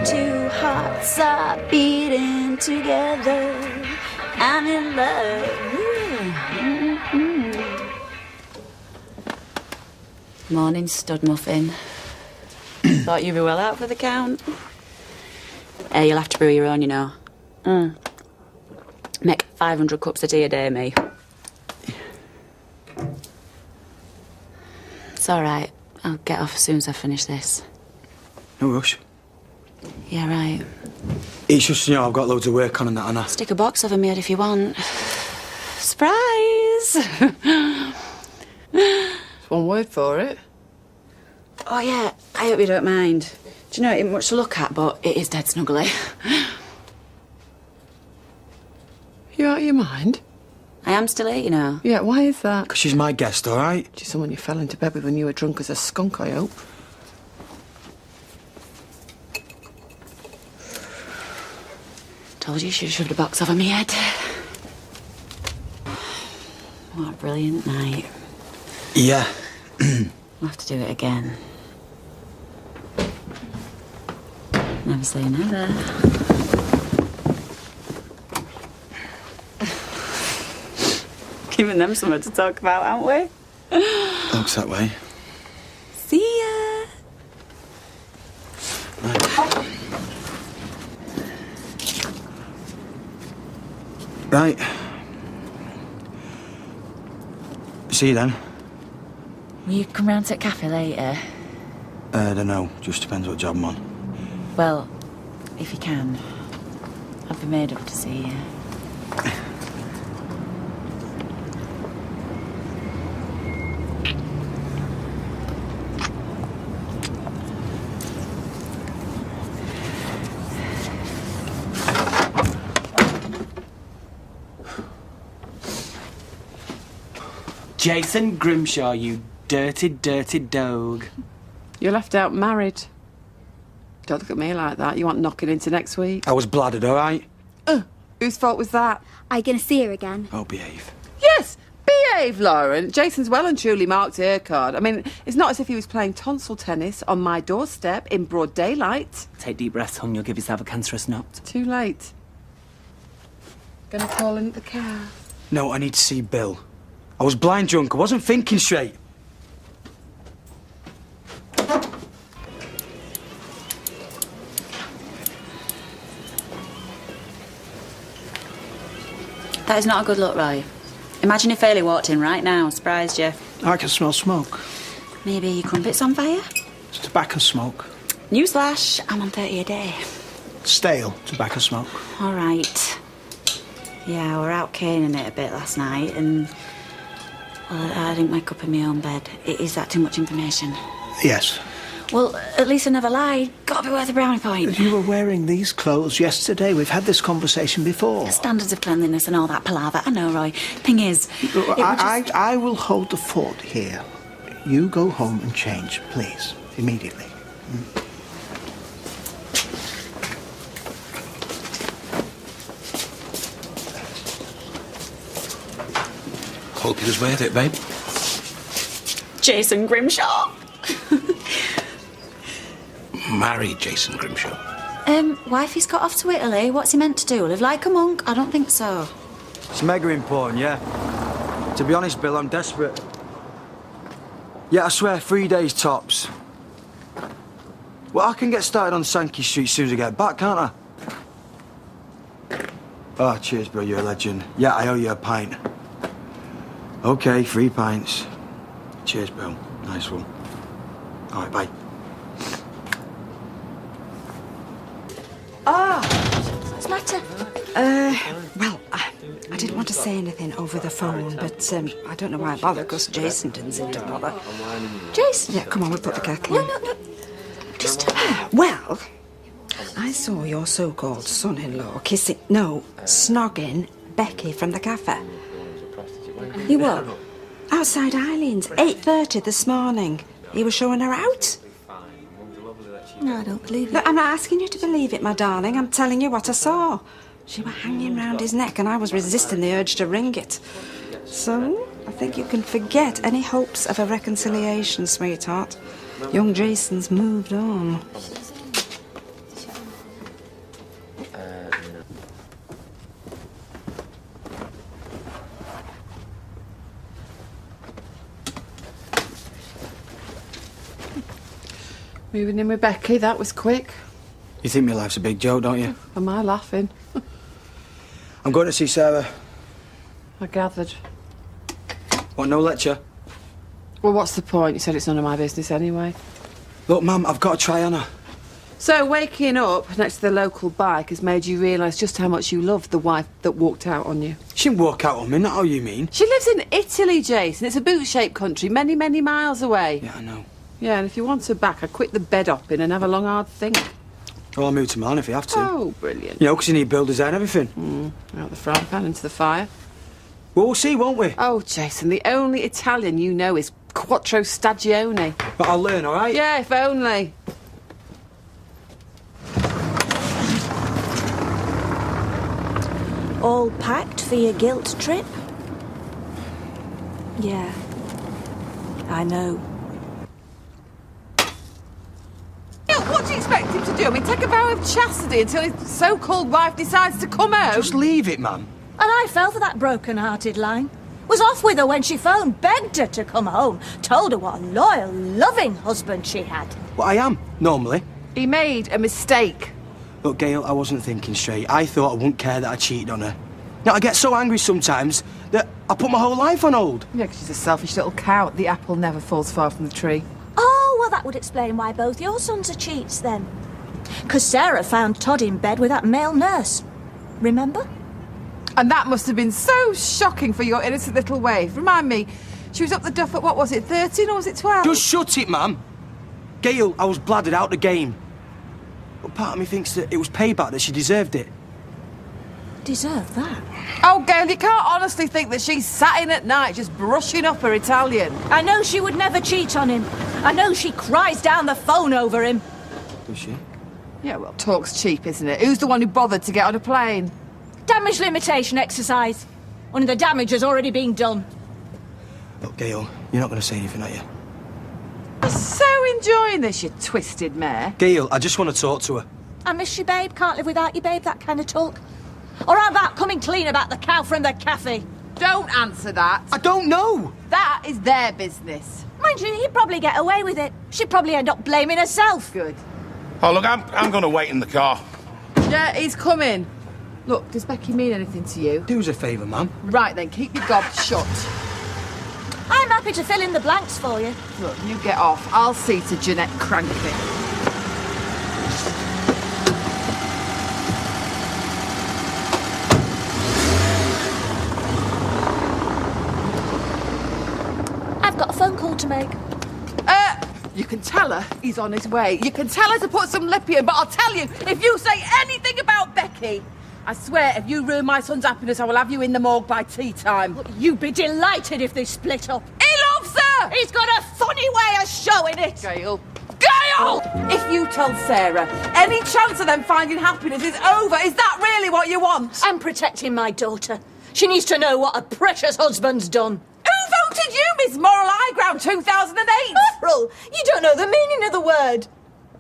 Two hearts are beating together. I'm in love. Morning, stud muffin. Thought you'd be well out for the count. Hey, you'll have to brew your own, you know. Make 500 cups of tea a day, me. It's all right. I'll get off as soon as I finish this. No rush. Yeah, right. It's just, you know, I've got loads of work on and that, and Stick a box over me head if you want. Surprise! That's one word for it. Oh, yeah, I hope you don't mind. Do you know, it ain't much to look at, but it is dead snuggly. You out of your mind? I am still here, you know. Yeah, why is that? because she's my guest, all right? She's someone you fell into bed with when you were drunk as a skunk, I hope. Told you should have shoved a box over me head. What a brilliant night. Yeah. We'll have to do it again. Never say never. Giving them something to talk about, aren't we? Looks that way. See ya. Right. See you then. Will you come round to the cafe later? I don't know. Just depends what job I'm on. Well, if you can. I'd be made up to see you. Jason Grimshaw, you dirty, dirty dog. You're left out married. Don't look at me like that. You want knocking into next week? I was bladdered, all right? Whose fault was that? Are you going to see her again? Oh, behave. Yes! Behave, Lauren. Jason's well and truly marked her card. I mean, it's not as if he was playing tonsil tennis on my doorstep in broad daylight. Take deep breaths, hon. You'll give yourself a cancerous knot. Too late. Gonna call in the car. No, I need to see Bill. I was blind drunk. I wasn't thinking straight. That is not a good look, Roy. Imagine if Ailey walked in right now, surprised you. I can smell smoke. Maybe your crumpet's on fire? It's tobacco smoke. Newsflash, I'm on 30 a day. Stale tobacco smoke. All right. Yeah, we were out caning it a bit last night and... Well, I didn't wake up in my own bed. Is that too much information? Yes. Well, at least I never lied. Gotta be worth a brownie point. You were wearing these clothes yesterday. We've had this conversation before. Standards of cleanliness and all that palaver. I know, Roy. Thing is... I will hold the fort here. You go home and change, please. Immediately. Hope it was worth it, babe. Jason Grimshaw. Marry Jason Grimshaw. Wifey's got off to Italy. What's he meant to do? Live like a monk? I don't think so. It's mega important, yeah. To be honest, Bill, I'm desperate. Yeah, I swear, 3 days tops. Well, I can get started on Sankey Street as soon as I get back, can't I? Oh, cheers, bro, you're a legend. Yeah, I owe you a pint. Okay, 3 pints. Cheers, Bill. Nice one. All right, bye. What's the matter? Well, I didn't want to say anything over the phone, but I don't know why I bother, because Jason didn't seem to bother. Jason? Yeah, come on, we'll put the kettle in. No. Just... Well, I saw your so-called son-in-law snogging Becky from the cafe. You what? Outside Eileen's, 8:30 this morning. He was showing her out. No, I don't believe it. Look, I'm not asking you to believe it, my darling. I'm telling you what I saw. She were hanging round his neck and I was resisting the urge to wring it. So, I think you can forget any hopes of a reconciliation, sweetheart. Young Jason's moved on. Moving in with Becky, that was quick. You think my life's a big joke, don't you? Am I laughing? I'm going to see Sarah. I gathered. Want no lecture? Well, what's the point? You said it's none of my business anyway. Look, Mum, I've got to try on her. So, waking up next to the local bike has made you realise just how much you loved the wife that walked out on you. She didn't walk out on me, not how you mean. She lives in Italy, Jason. It's a boot-shaped country, many, many miles away. Yeah, I know. Yeah, and if you want her back, I'd quit the bed hopping and have a long, hard think. Well, I'll move to Milan if you have to. Oh, brilliant. You know, 'cause you need builders there and everything. Out the frying pan into the fire. Well, we'll see, won't we? Oh, Jason, the only Italian you know is Quattro Stagione. But I'll learn, all right? Yeah, if only. All packed for your guilt trip? Yeah. I know. Yeah, what do you expect him to do? I mean, take a vow of chastity until his so-called wife decides to come home? Just leave it, Mum. And I fell for that broken-hearted line. Was off with her when she phoned, begged her to come home, told her what a loyal, loving husband she had. Well, I am, normally. He made a mistake. Look, Gail, I wasn't thinking straight. I thought I wouldn't care that I cheated on her. Now, I get so angry sometimes that I put my whole life on hold. Yeah, 'cause she's a selfish little cow. The apple never falls far from the tree. Oh, well, that would explain why both your sons are cheats, then. 'Cause Sarah found Todd in bed with that male nurse. Remember? And that must have been so shocking for your innocent little waif. Remind me, she was up the duff at, what was it, 13 or was it 12? Just shut it, Mum. Gail, I was bladdered out the game. But part of me thinks that it was payback, that she deserved it. Deserve that. Oh, Gail, you can't honestly think that she's sat in at night just brushing up her Italian. I know she would never cheat on him. I know she cries down the phone over him. Does she? Yeah, well, talk's cheap, isn't it? Who's the one who bothered to get on a plane? Damage limitation exercise. Only the damage has already been done. Look, Gail, you're not going to say anything, are you? I'm so enjoying this, you twisted mare. Gail, I just want to talk to her. I miss you, babe. Can't live without you, babe. That kind of talk. Or how about coming clean about the cow from the cafe? Don't answer that. I don't know. That is their business. Mind you, he'd probably get away with it. She'd probably end up blaming herself. Good. Oh, look, I'm going to wait in the car. Yeah, he's coming. Look, does Becky mean anything to you? Do us a favour, Mum. Right then, keep your gob shut. I'm happy to fill in the blanks for you. Look, you get off. I'll see to Jeanette cranking. I've got a phone call to make. You can tell her he's on his way. You can tell her to put some lip in, but I'll tell you, if you say anything about Becky, I swear, if you ruin my son's happiness, I will have you in the morgue by tea time. You'd be delighted if they split up. He loves her! He's got a funny way of showing it. Gail. Gail! If you tell Sarah any chance of them finding happiness is over, is that really what you want? I'm protecting my daughter. She needs to know what a precious husband's done. Who voted you Miss Moral High Ground 2008? April, you don't know the meaning of the word.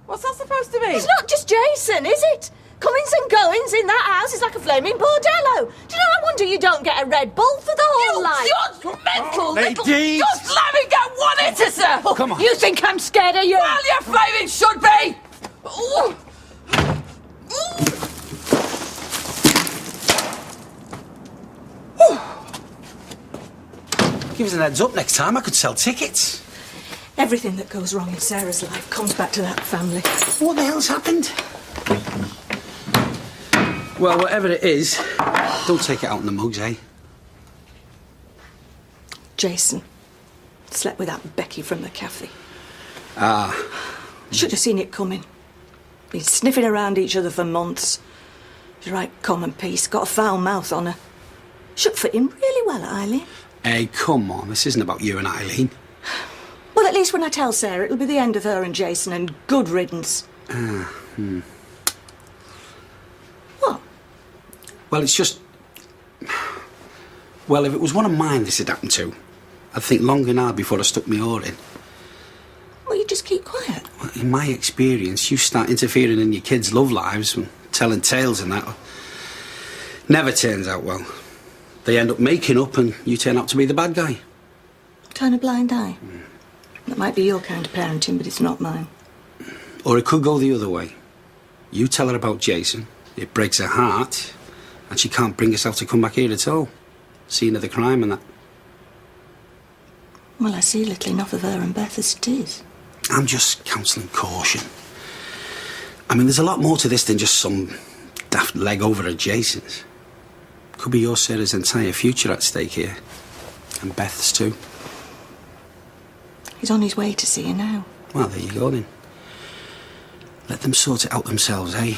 What's that supposed to mean? It's not just Jason, is it? Comings and goings in that house is like a flaming bordello. Do you know, I wonder you don't get a Red Bull for the whole life. You're mental little... ladies. Just let me get one into, sir! Oh, come on. You think I'm scared of you? Well, you flaming should be! Ooh. Give us an heads up next time. I could sell tickets. Everything that goes wrong in Sarah's life comes back to that family. What the hell's happened? Well, whatever it is, don't take it out in the mugs, eh? Jason slept with that Becky from the cafe. Ah. Should have seen it coming. Been sniffing around each other for months. She's right common piece, got a foul mouth on her. Should fit in really well at Eileen. Hey, come on, this isn't about you and Eileen. Well, at least when I tell Sarah, it'll be the end of her and Jason and good riddance. What? Well, it's just... Well, if it was one of mine this had happened to, I'd think long and hard before I stuck my oar in. Well, you just keep quiet. Well, in my experience, you start interfering in your kids' love lives and telling tales and that. Never turns out well. They end up making up and you turn out to be the bad guy. Turn a blind eye. That might be your kind of parenting, but it's not mine. Or it could go the other way. You tell her about Jason, it breaks her heart, and she can't bring herself to come back here at all. Scene of the crime and that. Well, I see little enough of her and Beth as it is. I'm just counselling caution. I mean, there's a lot more to this than just some daft leg over at Jason's. Could be your Sarah's entire future at stake here. And Beth's too. He's on his way to see you now. Well, there you go then. Let them sort it out themselves, eh?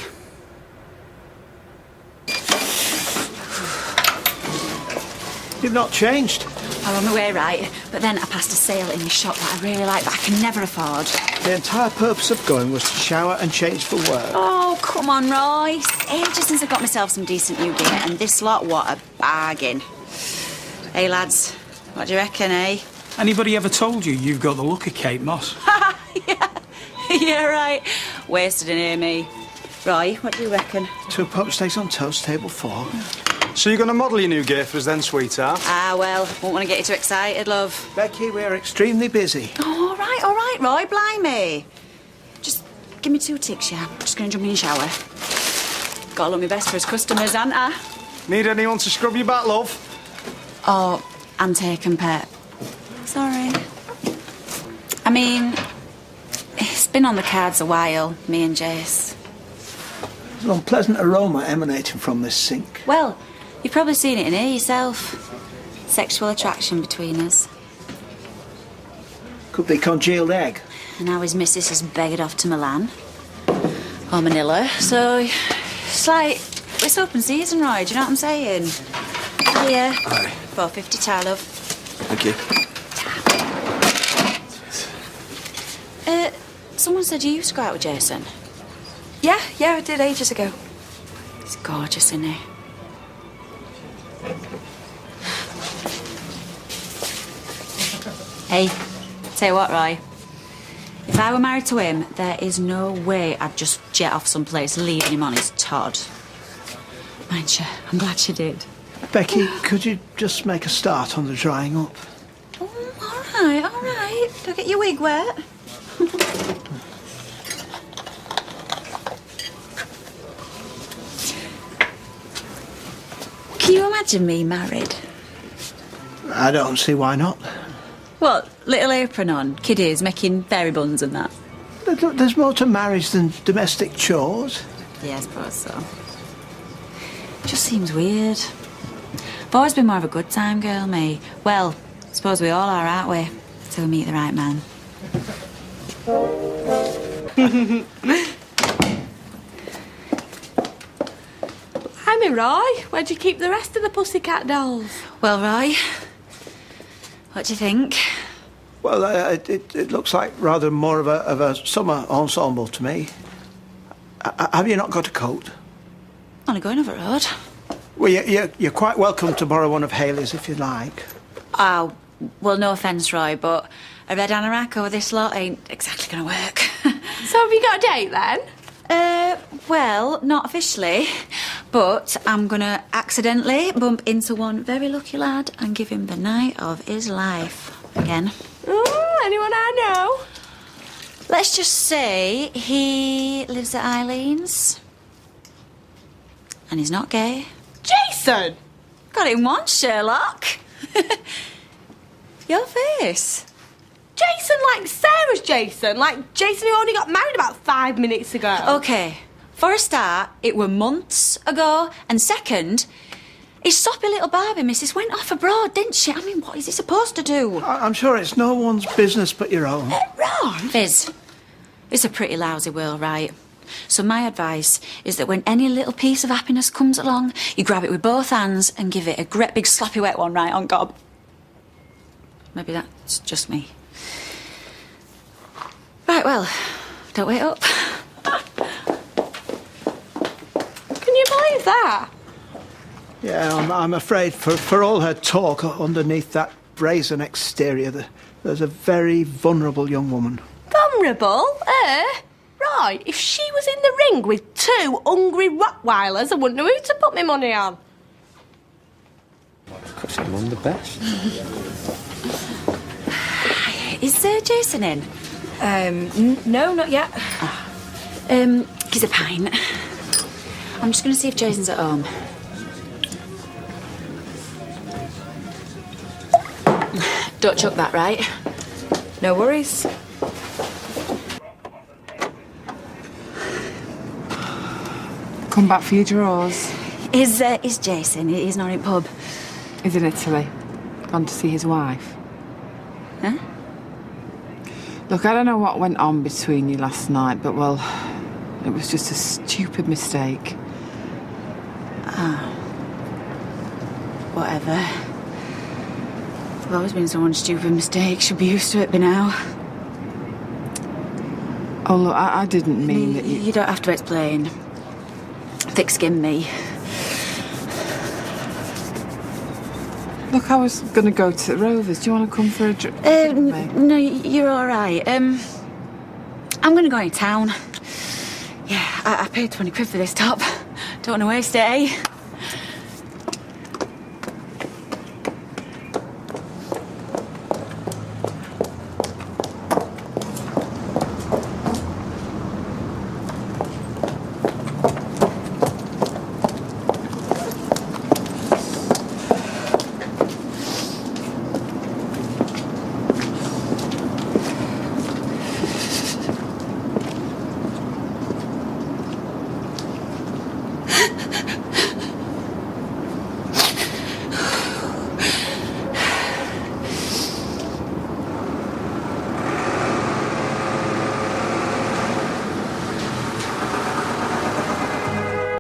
You've not changed. I'm on my way, right? But then I passed a sale in this shop that I really like, but I can never afford. The entire purpose of going was to shower and change for work. Oh, come on, Roy. It's ages since I got myself some decent new gear, and this lot, what a bargain. Hey, lads, what do you reckon, eh? Anybody ever told you you've got the look of Kate Moss? Yeah, right. Wasted in here, me. Roy, what do you reckon? 2 poached steaks on toast, table 4. So you're going to model your new gear for us then, sweetheart? Ah, well, won't want to get you too excited, love. Becky, we're extremely busy. Oh, all right, Roy, blimey. Just give me 2 ticks, yeah? I'm just going to jump in the shower. Gotta look my best for his customers, ain't I? Need anyone to scrub your back, love? Oh, I'm taken, pet. Sorry. I mean, it's been on the cards a while, me and Jace. There's an unpleasant aroma emanating from this sink. Well, you've probably seen it in here yourself. Sexual attraction between us. Could be congealed egg. And now his missus has begged off to Milan. Or Manila. So, it's like, it's open season, Roy, do you know what I'm saying? Here. Aye. 450 tar, love. Thank you. Someone said you used to go out with Jason. Yeah, I did ages ago. He's gorgeous, isn't he? Hey, tell you what, Roy. If I were married to him, there is no way I'd just jet off someplace, leaving him on his Todd. Mind you, I'm glad she did. Becky, could you just make a start on the drying up? Oh, all right. Don't get your wig wet. Can you imagine me married? I don't see why not. What, little apron on, kiddies making fairy buns and that? There's more to marriage than domestic chores. Yeah, I suppose so. Just seems weird. I've always been more of a good time girl, me. Well, I suppose we all are, aren't we? Till we meet the right man. Blimey, Roy, where'd you keep the rest of the pussycat dolls? Well, Roy, what do you think? Well, it looks like rather more of a summer ensemble to me. Have you not got a coat? Only going over the road. Well, you're quite welcome to borrow one of Hayley's if you like. Oh, well, no offence, Roy, but a red anorak over this lot ain't exactly going to work. So have you got a date then? Well, not officially, but I'm going to accidentally bump into one very lucky lad and give him the night of his life again. Oh, anyone I know? Let's just say he lives at Eileen's. And he's not gay. Jason! Got it in once, Sherlock. Your face. Jason like Sarah's Jason, like Jason who only got married about 5 minutes ago. OK, for a start, it were months ago. And second, his soppy little Barbie missus went off abroad, didn't she? I mean, what is he supposed to do? I'm sure it's no one's business but your own. Ron? Fizz, it's a pretty lousy world, right? So my advice is that when any little piece of happiness comes along, you grab it with both hands and give it a great big sloppy wet one right on gob. Maybe that's just me. Right, well, don't wait up. Can you believe that? Yeah, I'm afraid for all her talk, underneath that brazen exterior, there's a very vulnerable young woman. Vulnerable? Right, if she was in the ring with 2 hungry Rottweilers, I wouldn't know who to put my money on. Mum the best. Is Jason in? No, not yet. He's a pint. I'm just going to see if Jason's at home. Don't chuck that, right? No worries. Come back for your drawers. Is Jason? He's not in pub. He's in Italy. Gone to see his wife. Huh? Look, I don't know what went on between you last night, but, well, it was just a stupid mistake. Whatever. There's always been so one stupid mistake. Should be used to it by now. Oh, look, I didn't mean that you... You don't have to explain. Thick-skinned me. Look, I was going to go to the Rovers. Do you want to come for a drink? No, you're all right. I'm going to go in town. Yeah, I paid 20 quid for this top. Don't want to waste it, eh?